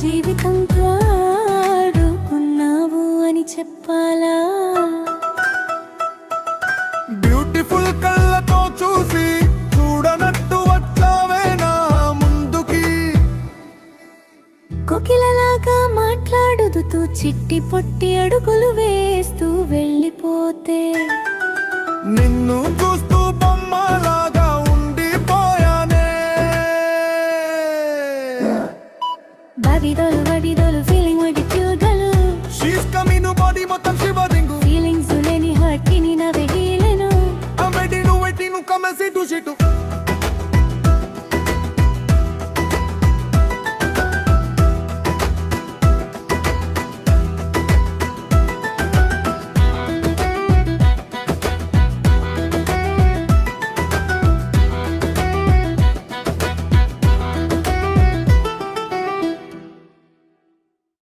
జీవితంతో ఆడుకున్నావు అని చెప్పాలా? బ్యూటిఫుల్ కళ్ళతో చూసి చూడనట్టు వచ్చావే నా ముందుకి. కోకిలలాగా మాట్లాడుతూ చిట్టి పొట్టి అడుగులు వేస్తూ వెళ్ళిపోతే నిన్ను చూస్తూ బొమ్మలాగా ఉండిపోయానే. బడిదోలు ఫీలింగ్ వడిక్యూగలు షీస్ కమింగ్ బాడీ మొత్తం షివరింగ్ ఫీలింగ్స్ లేని హర్ట్ ని నవ్వెడీలను అమెడిను వెటిను కమెసి టు షిటు